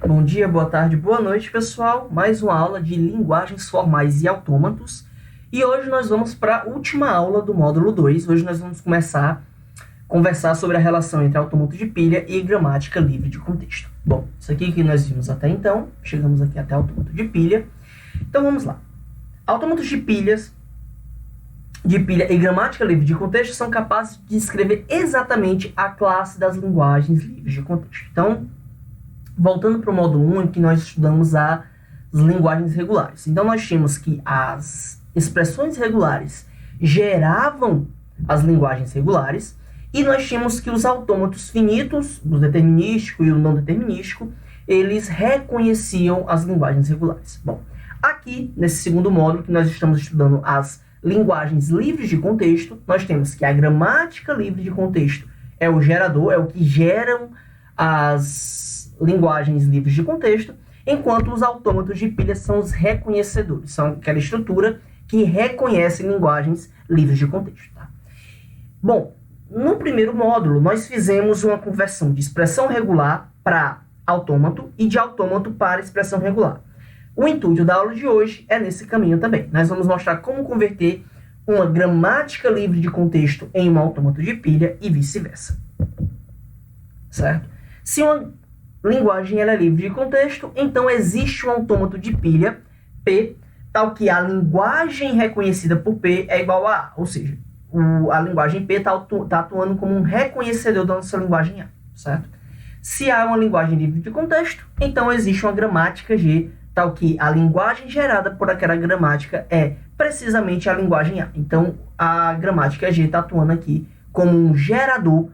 Bom dia, boa tarde, boa noite, pessoal. Mais uma aula de linguagens formais e autômatos. E hoje nós vamos para a última aula do módulo 2. Hoje nós vamos começar a conversar sobre a relação entre autômato de pilha e gramática livre de contexto. Bom, isso aqui que nós vimos até então. Chegamos aqui até autômato de pilha. Então vamos lá. Autômatos de pilha e gramática livre de contexto são capazes de descrever exatamente a classe das linguagens livres de contexto. Então, voltando para o módulo 1, em que nós estudamos as linguagens regulares. Então, nós tínhamos que as expressões regulares geravam as linguagens regulares, e nós tínhamos que os autômatos finitos, o determinístico e o não determinístico, eles reconheciam as linguagens regulares. Bom, aqui, nesse segundo módulo, que nós estamos estudando as linguagens livres de contexto, nós temos que a gramática livre de contexto é o gerador, é o que geram as linguagens livres de contexto, enquanto os autômatos de pilha são os reconhecedores, são aquela estrutura que reconhece linguagens livres de contexto. Tá? Bom, no primeiro módulo, nós fizemos uma conversão de expressão regular para autômato e de autômato para expressão regular. O intuito da aula de hoje é nesse caminho também. Nós vamos mostrar como converter uma gramática livre de contexto em um autômato de pilha e vice-versa. Certo? Se uma linguagem ela é livre de contexto, então existe um autômato de pilha, P, tal que a linguagem reconhecida por P é igual a A, ou seja, a linguagem P está atuando como um reconhecedor da nossa linguagem A, certo? Se A é uma linguagem livre de contexto, então existe uma gramática G, tal que a linguagem gerada por aquela gramática é precisamente a linguagem A. Então, a gramática G está atuando aqui como um gerador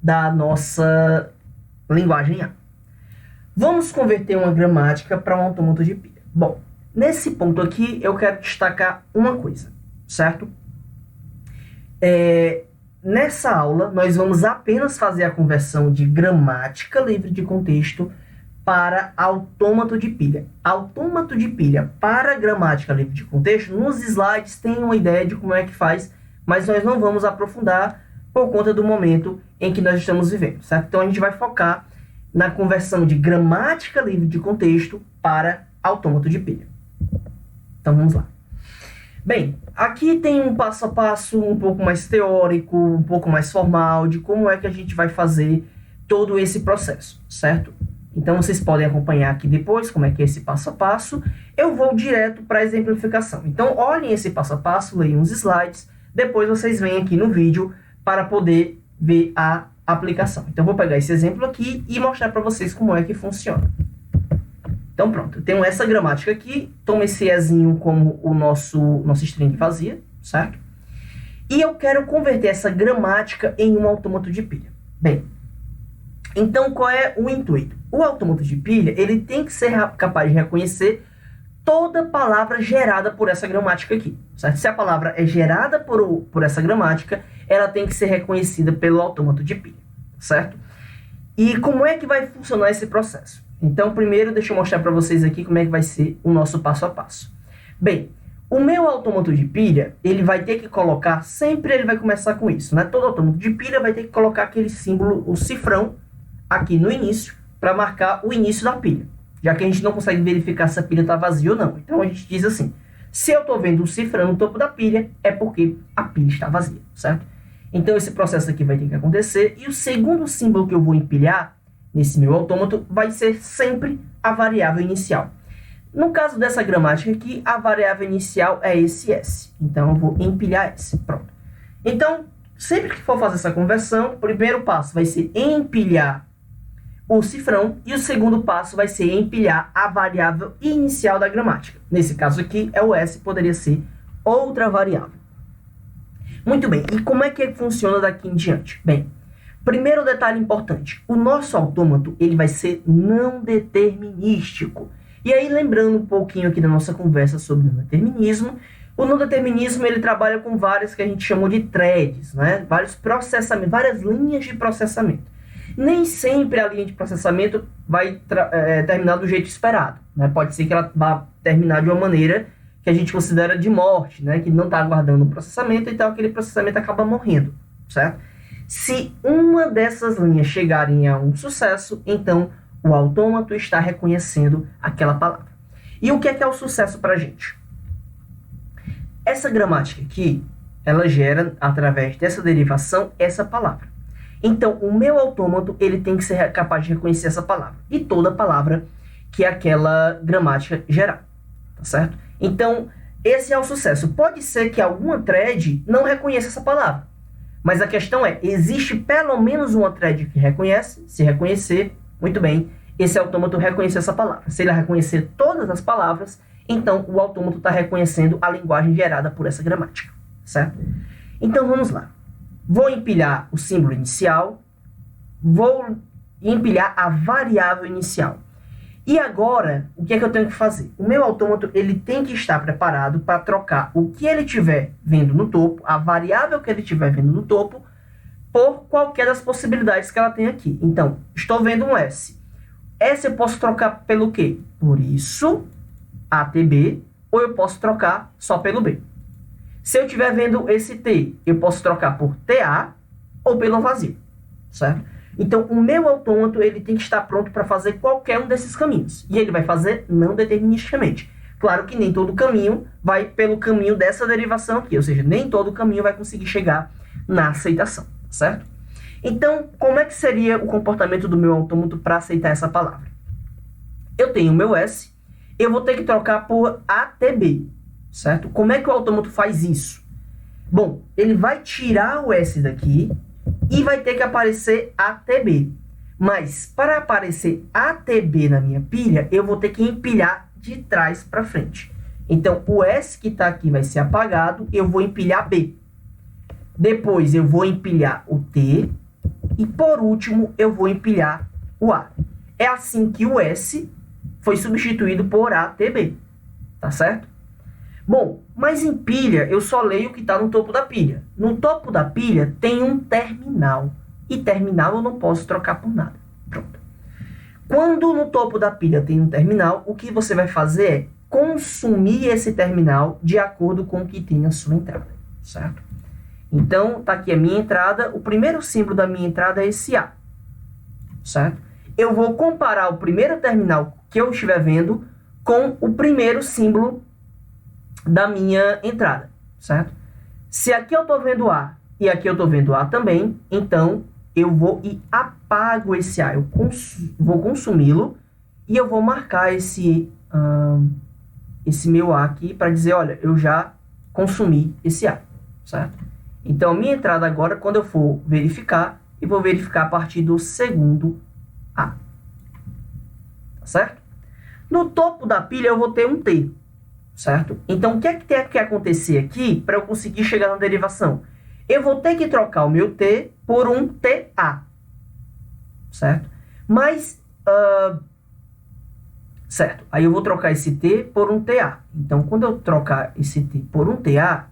da nossa linguagem A. Vamos converter uma gramática para um autômato de pilha. Bom, nesse ponto aqui, eu quero destacar uma coisa, certo? Nessa aula, nós vamos apenas fazer a conversão de gramática livre de contexto para autômato de pilha. Autômato de pilha para gramática livre de contexto, nos slides tem uma ideia de como é que faz, mas nós não vamos aprofundar por conta do momento em que nós estamos vivendo, certo? Então, a gente vai focar na conversão de gramática livre de contexto para autômato de pilha. Então, vamos lá. Bem, aqui tem um passo a passo um pouco mais teórico, um pouco mais formal, de como é que a gente vai fazer todo esse processo, certo? Então, vocês podem acompanhar aqui depois como é que é esse passo a passo. Eu vou direto para a exemplificação. Então, olhem esse passo a passo, leiam os slides, depois vocês vêm aqui no vídeo para poder ver a aplicação. Então, vou pegar esse exemplo aqui e mostrar para vocês como é que funciona. Então, pronto. Eu tenho essa gramática aqui. Toma esse ezinho como o nosso string fazia, certo? E eu quero converter essa gramática em um autômato de pilha. Bem, então, qual é o intuito? O autômato de pilha, ele tem que ser capaz de reconhecer toda palavra gerada por essa gramática aqui, certo? Se a palavra é gerada por essa gramática, ela tem que ser reconhecida pelo autômato de pilha, certo? E como é que vai funcionar esse processo? Então, primeiro, deixa eu mostrar para vocês aqui como é que vai ser o nosso passo a passo. Bem, o meu autômato de pilha, ele vai ter que colocar, sempre ele vai começar com isso, né? Todo autômato de pilha vai ter que colocar aquele símbolo, o cifrão, aqui no início, para marcar o início da pilha, já que a gente não consegue verificar se a pilha está vazia ou não. Então, a gente diz assim, se eu estou vendo um cifrão no topo da pilha, é porque a pilha está vazia, certo? Então, esse processo aqui vai ter que acontecer, e o segundo símbolo que eu vou empilhar nesse meu autômato vai ser sempre a variável inicial. No caso dessa gramática aqui, a variável inicial é esse S. Então, eu vou empilhar S. Pronto. Então, sempre que for fazer essa conversão, o primeiro passo vai ser empilhar o cifrão, e o segundo passo vai ser empilhar a variável inicial da gramática. Nesse caso aqui, é o S, poderia ser outra variável. Muito bem, e como é que funciona daqui em diante? Bem, primeiro detalhe importante, o nosso autômato ele vai ser não determinístico. E aí, lembrando um pouquinho aqui da nossa conversa sobre o não determinismo, o não determinismo ele trabalha com várias que a gente chamou de threads, né? Vários processamentos, várias linhas de processamento. Nem sempre a linha de processamento vai terminar do jeito esperado, né? Pode ser que ela vá terminar de uma maneira que a gente considera de morte, né? Que não está aguardando o processamento, então aquele processamento acaba morrendo, certo? Se uma dessas linhas chegarem a um sucesso, então O autômato está reconhecendo aquela palavra. E o que é o sucesso para a gente? Essa gramática aqui, ela gera, através dessa derivação, essa palavra. Então, o meu autômato, ele tem que ser capaz de reconhecer essa palavra. E toda palavra que aquela gramática gerar. Tá certo? Então, esse é o sucesso. Pode ser que alguma thread não reconheça essa palavra. Mas a questão é, existe pelo menos uma thread que reconhece? Se reconhecer, muito bem, esse autômato reconhece essa palavra. Se ele reconhecer todas as palavras, então o autômato está reconhecendo a linguagem gerada por essa gramática. Certo? Então, vamos lá. Vou empilhar o símbolo inicial, vou empilhar a variável inicial. E agora, o que é que eu tenho que fazer? O meu autômato, ele tem que estar preparado para trocar o que ele estiver vendo no topo, a variável que ele estiver vendo no topo, por qualquer das possibilidades que ela tem aqui. Então, estou vendo um S. S eu posso trocar pelo quê? Por isso, ATB, ou eu posso trocar só pelo B. Se eu estiver vendo esse T, eu posso trocar por TA ou pelo vazio, certo? Então, o meu autômato, ele tem que estar pronto para fazer qualquer um desses caminhos. E ele vai fazer não deterministicamente. Claro que nem todo caminho vai pelo caminho dessa derivação aqui, ou seja, nem todo caminho vai conseguir chegar na aceitação, certo? Então, como é que seria o comportamento do meu autômato para aceitar essa palavra? Eu tenho o meu S, eu vou ter que trocar por ATB, certo? Como é que o autômato faz isso? Bom, ele vai tirar o S daqui e vai ter que aparecer ATB. Mas, para aparecer ATB na minha pilha, eu vou ter que empilhar de trás para frente. Então, o S que está aqui vai ser apagado, eu vou empilhar B. Depois, eu vou empilhar o T. E, por último, eu vou empilhar o A. É assim que o S foi substituído por ATB. Tá certo? Bom, mas em pilha, eu só leio o que está no topo da pilha. No topo da pilha tem um terminal. E terminal eu não posso trocar por nada. Pronto. Quando no topo da pilha tem um terminal, o que você vai fazer é consumir esse terminal de acordo com o que tem na sua entrada. Certo? Então, tá aqui a minha entrada. O primeiro símbolo da minha entrada é esse A. Certo? Eu vou comparar o primeiro terminal que eu estiver vendo com o primeiro símbolo da minha entrada, certo? Se aqui eu estou vendo A e aqui eu estou vendo A também, então eu vou e apago esse A. Eu vou consumi-lo e eu vou marcar esse meu A aqui para dizer, olha, eu já consumi esse A, certo? Então, minha entrada agora, quando eu for verificar, eu vou verificar a partir do segundo A, tá certo? No topo da pilha eu vou ter um T. Certo? Então, o que é que tem que acontecer aqui para eu conseguir chegar na derivação? Eu vou ter que trocar o meu T por um TA. Certo? Mas, certo. Aí eu vou trocar esse T por um TA. Então, quando eu trocar esse T por um TA,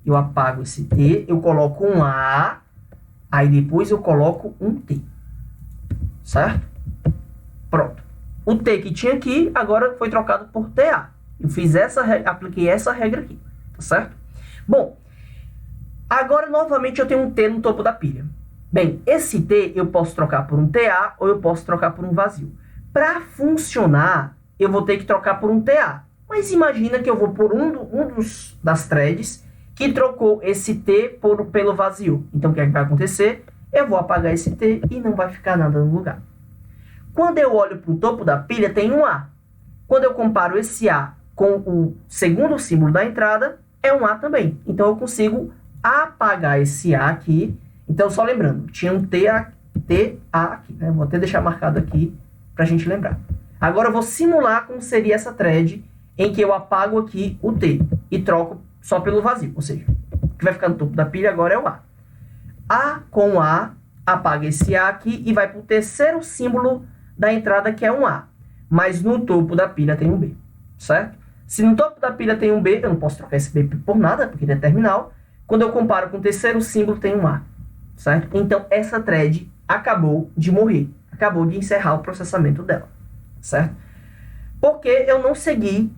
eu apago esse T, eu coloco um A, aí depois eu coloco um T. Certo? Pronto. O T que tinha aqui, agora foi trocado por TA. Eu apliquei essa regra aqui, tá certo? Bom, agora novamente eu tenho um T no topo da pilha. Bem, esse T eu posso trocar por um TA ou eu posso trocar por um vazio. Para funcionar, eu vou ter que trocar por um TA. Mas imagina que eu vou por das threads que trocou esse T pelo vazio. Então o que é que vai acontecer? Eu vou apagar esse T e não vai ficar nada no lugar. Quando eu olho para o topo da pilha, tem um A. Quando eu comparo esse A com o segundo símbolo da entrada, é um A também. Então, eu consigo apagar esse A aqui. Então, só lembrando, tinha um TA aqui, né? Vou até deixar marcado aqui para a gente lembrar. Agora, eu vou simular como seria essa thread em que eu apago aqui o T e troco só pelo vazio. Ou seja, o que vai ficar no topo da pilha agora é o A. A com A, apaga esse A aqui e vai para o terceiro símbolo da entrada, que é um A. Mas no topo da pilha tem um B, certo? Se no topo da pilha tem um B, eu não posso trocar esse B por nada, porque ele é terminal. Quando eu comparo com o terceiro símbolo, tem um A, certo? Então, essa thread acabou de morrer. Acabou de encerrar o processamento dela, certo? Porque eu não segui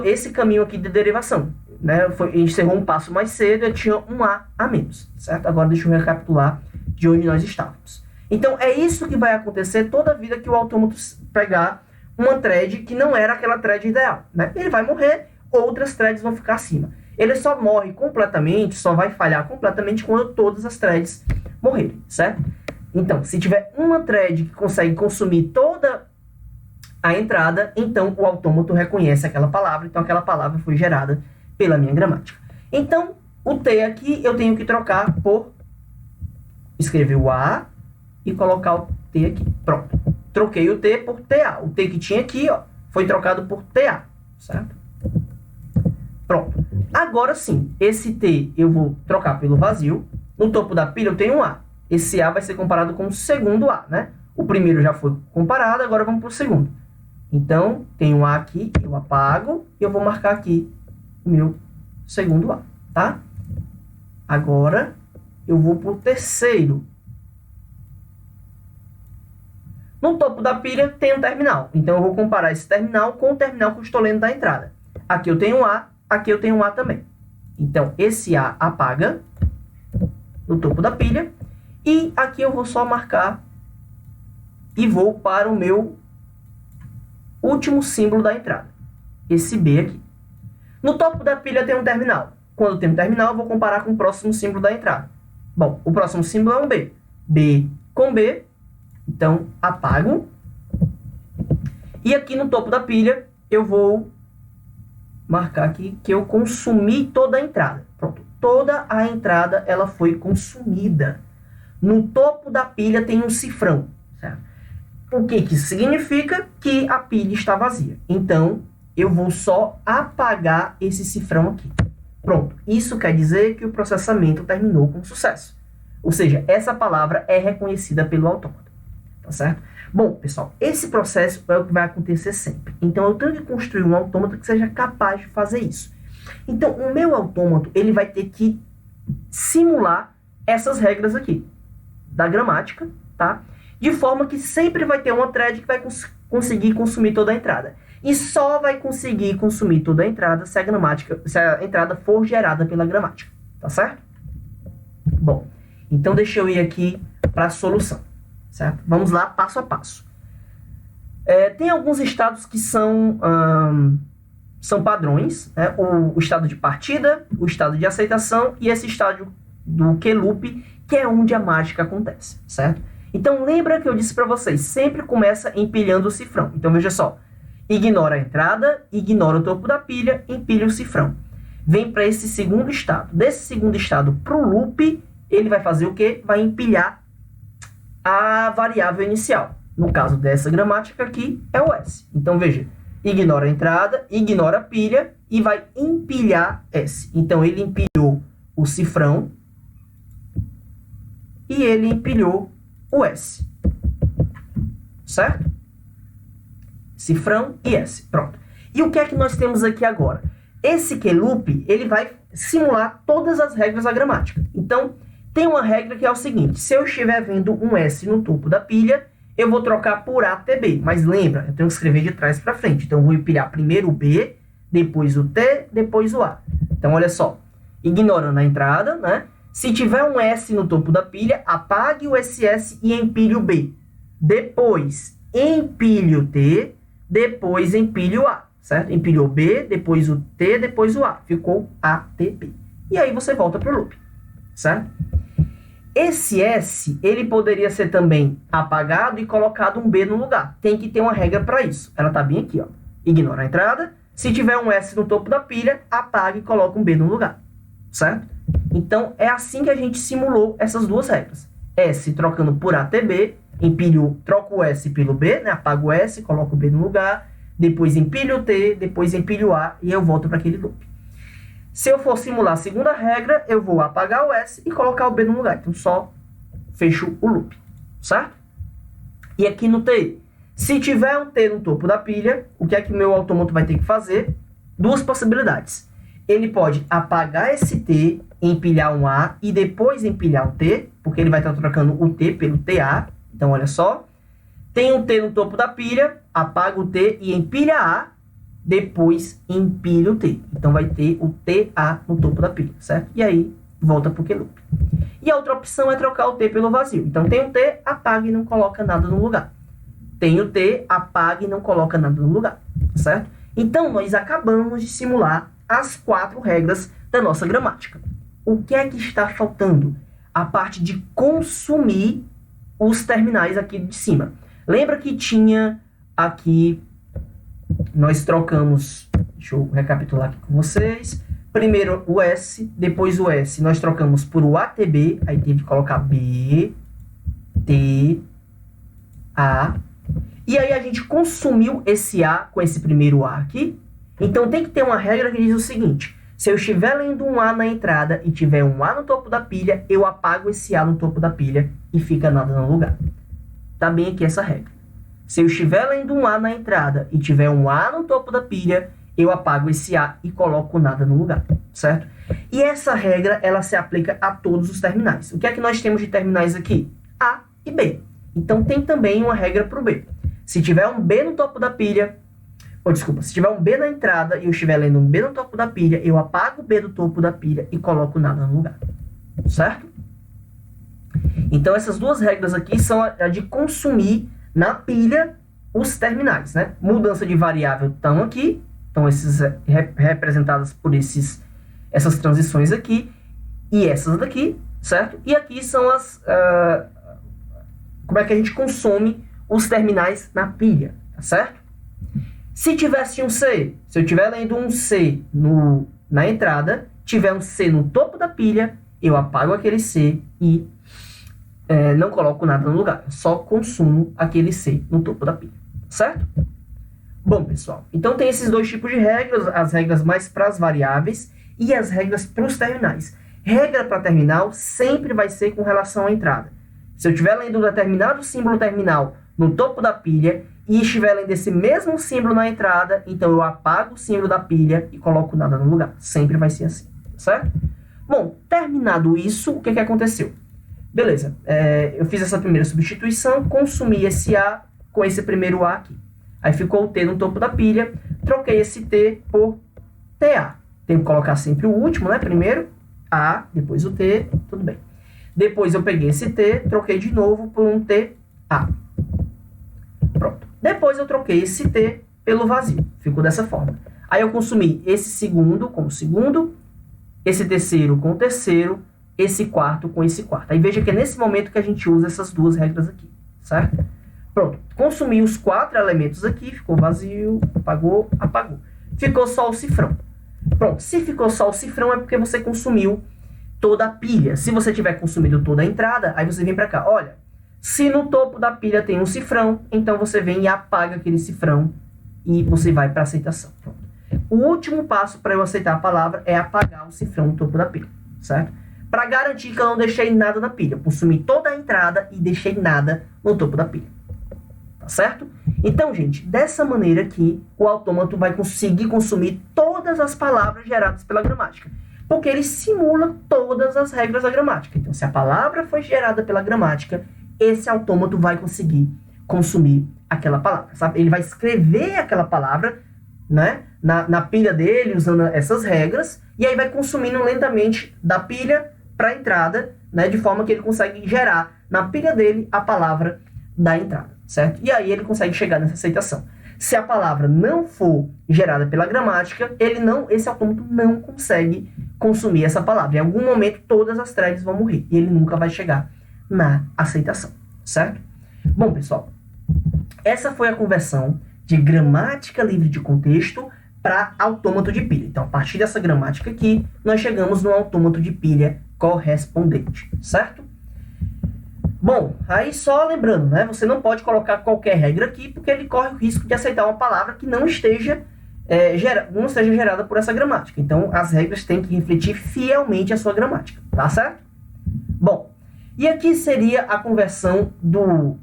esse caminho aqui de derivação, né? Encerrou um passo mais cedo, eu tinha um A menos, certo? Agora, deixa eu recapitular de onde nós estávamos. Então, é isso que vai acontecer toda vida que o autômato pegar uma thread que não era aquela thread ideal, né? Ele vai morrer, outras threads vão ficar acima. Ele só morre completamente, só vai falhar completamente quando todas as threads morrerem, certo? Então, se tiver uma thread que consegue consumir toda a entrada, então o autômato reconhece aquela palavra, então aquela palavra foi gerada pela minha gramática. Então, o T aqui eu tenho que trocar por escrever o A e colocar o T aqui. Pronto. Troquei o T por TA. O T que tinha aqui, ó, foi trocado por TA, certo? Pronto. Agora sim, esse T eu vou trocar pelo vazio. No topo da pilha eu tenho um A. Esse A vai ser comparado com o segundo A, né? O primeiro já foi comparado, agora vamos para o segundo. Então, tem um A aqui, eu apago e eu vou marcar aqui o meu segundo A, tá? Agora, eu vou para o terceiro. No topo da pilha tem um terminal. Então, eu vou comparar esse terminal com o terminal que eu estou lendo da entrada. Aqui eu tenho um A, aqui eu tenho um A também. Então, esse A apaga no topo da pilha. E aqui eu vou só marcar e vou para o meu último símbolo da entrada. Esse B aqui. No topo da pilha tem um terminal. Quando tem um terminal, eu vou comparar com o próximo símbolo da entrada. Bom, o próximo símbolo é um B. B com B. Então, apago. E aqui no topo da pilha, eu vou marcar aqui que eu consumi toda a entrada. Pronto. Toda a entrada, ela foi consumida. No topo da pilha tem um cifrão, certo? O que que significa? Que a pilha está vazia. Então, eu vou só apagar esse cifrão aqui. Pronto. Isso quer dizer que o processamento terminou com sucesso. Ou seja, essa palavra é reconhecida pelo autômato. Tá certo? Bom, pessoal, esse processo é o que vai acontecer sempre. Então, eu tenho que construir um autômato que seja capaz de fazer isso. Então, o meu autômato, ele vai ter que simular essas regras aqui da gramática, tá? De forma que sempre vai ter uma thread que vai conseguir consumir toda a entrada. E só vai conseguir consumir toda a entrada se a entrada for gerada pela gramática, tá certo? Bom, então deixa eu ir aqui para a solução, certo? Vamos lá, passo a passo. Tem alguns estados que são padrões, né? O estado de partida, o estado de aceitação e esse estágio do que-loop, que é onde a mágica acontece, certo? Então, lembra que eu disse para vocês, sempre começa empilhando o cifrão. Então, veja só, ignora a entrada, ignora o topo da pilha, empilha o cifrão. Vem para esse segundo estado. Desse segundo estado para o loop, ele vai fazer o quê? Vai empilhar a variável inicial. No caso dessa gramática aqui, é o S. Então, veja, ignora a entrada, ignora a pilha e vai empilhar S. Então, ele empilhou o cifrão e ele empilhou o S. Certo? Cifrão e S. Pronto. E o que é que nós temos aqui agora? Esse que-loop, ele vai simular todas as regras da gramática. Então, tem uma regra que é o seguinte. Se eu estiver vendo um S no topo da pilha, eu vou trocar por ATB. Mas lembra, eu tenho que escrever de trás para frente. Então, eu vou empilhar primeiro o B, depois o T, depois o A. Então, olha só. Ignorando a entrada, né? Se tiver um S no topo da pilha, apague o SS e empilhe o B. Depois, empilhe o T, depois empilhe o A, certo? Empilhou o B, depois o T, depois o A. Ficou ATB. E aí você volta para o loop, certo? Esse S, ele poderia ser também apagado e colocado um B no lugar. Tem que ter uma regra para isso. Ela está bem aqui, ó. Ignora a entrada. Se tiver um S no topo da pilha, apague e coloca um B no lugar, certo? Então, é assim que a gente simulou essas duas regras. S trocando por ATB, troco o S pelo B, né? Apago o S, coloco o B no lugar, depois empilho o T, depois empilho o A e eu volto para aquele loop. Se eu for simular a segunda regra, eu vou apagar o S e colocar o B no lugar. Então, só fecho o loop, certo? E aqui no T, se tiver um T no topo da pilha, o que é que o meu autômato vai ter que fazer? Duas possibilidades. Ele pode apagar esse T, empilhar um A e depois empilhar um T, porque ele vai estar trocando o T pelo TA. Então, olha só. Tem um T no topo da pilha, apaga o T e empilha A, depois empilha o T. Então, vai ter o TA no topo da pilha, certo? E aí, volta para o que-loop. E a outra opção é trocar o T pelo vazio. Então tem o T, apaga e não coloca nada no lugar. Tem o T, apaga e não coloca nada no lugar, certo? Então nós acabamos de simular as 4 regras da nossa gramática. O que é que está faltando? A parte de consumir os terminais aqui de cima. Lembra que tinha aqui, nós trocamos, deixa eu recapitular aqui com vocês, primeiro o S, depois o S nós trocamos por o ATB, aí teve que colocar B, T, A, e aí a gente consumiu esse A com esse primeiro A aqui, então tem que ter uma regra que diz o seguinte: se eu estiver lendo um A na entrada e tiver um A no topo da pilha, eu apago esse A no topo da pilha e fica nada no lugar. Tá bem aqui essa regra. Se eu estiver lendo um A na entrada e tiver um A no topo da pilha, eu apago esse A e coloco nada no lugar, certo? E essa regra, ela se aplica a todos os terminais. O que é que nós temos de terminais aqui? A e B. Então tem também uma regra para o B. Se tiver um B no topo da pilha, se tiver um B na entrada e eu estiver lendo um B no topo da pilha, eu apago o B do topo da pilha e coloco nada no lugar, certo? Então essas duas regras aqui são a de consumir na pilha os terminais, né? Mudança de variável estão aqui, então esses representadas por essas transições aqui e essas daqui, certo? E aqui são como é que a gente consome os terminais na pilha, tá certo? Se tivesse um C, se eu estiver lendo um C na entrada, tiver um C no topo da pilha, eu apago aquele C e não coloco nada no lugar. Eu só consumo aquele C no topo da pilha, certo? Bom, pessoal, então tem esses dois tipos de regras, as regras mais para as variáveis e as regras para os terminais. Regra para terminal sempre vai ser com relação à entrada. Se eu estiver lendo um determinado símbolo terminal no topo da pilha e estiver lendo esse mesmo símbolo na entrada, então eu apago o símbolo da pilha e coloco nada no lugar. Sempre vai ser assim, certo? Bom, terminado isso, o que aconteceu? Beleza, eu fiz essa primeira substituição, consumi esse A com esse primeiro A aqui. Aí ficou o T no topo da pilha, troquei esse T por TA. Tenho que colocar sempre o último, né? Primeiro A, depois o T, tudo bem. Depois eu peguei esse T, troquei de novo por um TA. Pronto. Depois eu troquei esse T pelo vazio. Ficou dessa forma. Aí eu consumi esse segundo com o segundo, esse terceiro com o terceiro, esse quarto com esse quarto. Aí veja que é nesse momento que a gente usa essas duas regras aqui, certo? Pronto. Consumi os 4 elementos aqui, ficou vazio, apagou, apagou. Ficou só o cifrão. Pronto. Se ficou só o cifrão é porque você consumiu toda a pilha. Se você tiver consumido toda a entrada, aí você vem para cá. Olha, se no topo da pilha tem um cifrão, então você vem e apaga aquele cifrão e você vai para a aceitação. Pronto. O último passo para eu aceitar a palavra é apagar o cifrão no topo da pilha, certo? Para garantir que eu não deixei nada na pilha. Eu consumi toda a entrada e deixei nada no topo da pilha. Tá certo? Então, gente, dessa maneira aqui, o autômato vai conseguir consumir todas as palavras geradas pela gramática. Porque ele simula todas as regras da gramática. Então, se a palavra foi gerada pela gramática, esse autômato vai conseguir consumir aquela palavra, sabe? Ele vai escrever aquela palavra, né, na pilha dele, usando essas regras, e aí vai consumindo lentamente da pilha para a entrada, né, de forma que ele consegue gerar na pilha dele a palavra da entrada, certo? E aí ele consegue chegar nessa aceitação. Se a palavra não for gerada pela gramática, esse autômato não consegue consumir essa palavra. Em algum momento, todas as threads vão morrer e ele nunca vai chegar na aceitação, certo? Bom, pessoal, essa foi a conversão de gramática livre de contexto para autômato de pilha. Então, a partir dessa gramática aqui, nós chegamos no autômato de pilha correspondente, certo? Bom, aí só lembrando, né? Você não pode colocar qualquer regra aqui, porque ele corre o risco de aceitar uma palavra que não esteja gerada por essa gramática. Então, as regras têm que refletir fielmente a sua gramática, tá certo? Bom, e aqui seria a conversão do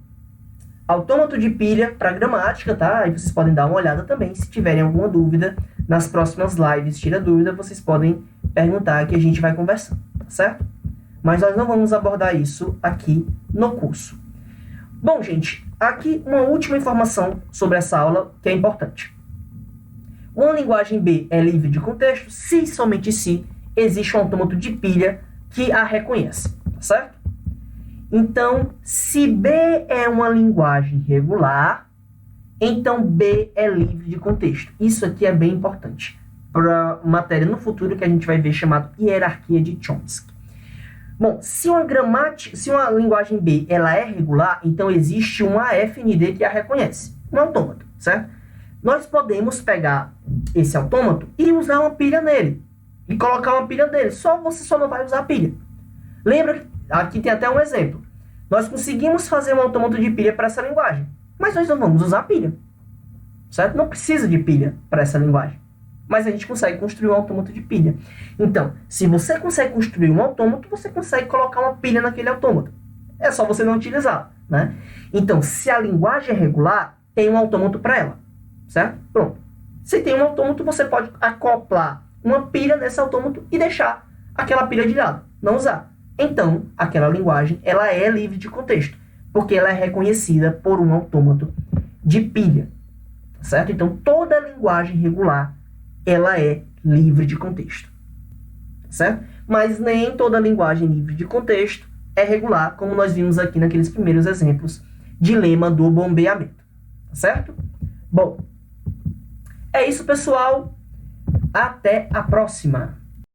autômato de pilha para gramática, tá? Aí vocês podem dar uma olhada também. Se tiverem alguma dúvida, nas próximas lives, tira dúvida, vocês podem perguntar que a gente vai conversando, tá certo? Mas nós não vamos abordar isso aqui no curso. Bom, gente, aqui uma última informação sobre essa aula que é importante. Uma linguagem B é livre de contexto se, somente se, existe um autômato de pilha que a reconhece, certo? Então, se B é uma linguagem regular, então B é livre de contexto. Isso aqui é bem importante para matéria no futuro que a gente vai ver chamado hierarquia de Chomsky. Bom, se uma linguagem B ela é regular, então existe uma AFND que a reconhece, um autômato, certo? Nós podemos pegar esse autômato e usar uma pilha nele, e colocar uma pilha nele, você só não vai usar a pilha. Lembra que aqui tem até um exemplo. Nós conseguimos fazer um autômato de pilha para essa linguagem, mas nós não vamos usar a pilha, certo? Não precisa de pilha para essa linguagem. Mas a gente consegue construir um autômato de pilha. Então, se você consegue construir um autômato, você consegue colocar uma pilha naquele autômato. É só você não utilizar, né? Então, se a linguagem é regular, tem um autômato para ela, certo? Pronto. Se tem um autômato, você pode acoplar uma pilha nesse autômato e deixar aquela pilha de lado, não usar. Então, aquela linguagem, ela é livre de contexto, porque ela é reconhecida por um autômato de pilha, certo? Então, toda linguagem regular ela é livre de contexto, certo? Mas nem toda linguagem livre de contexto é regular, como nós vimos aqui naqueles primeiros exemplos de lema do bombeamento, certo? Bom, é isso, pessoal. Até a próxima!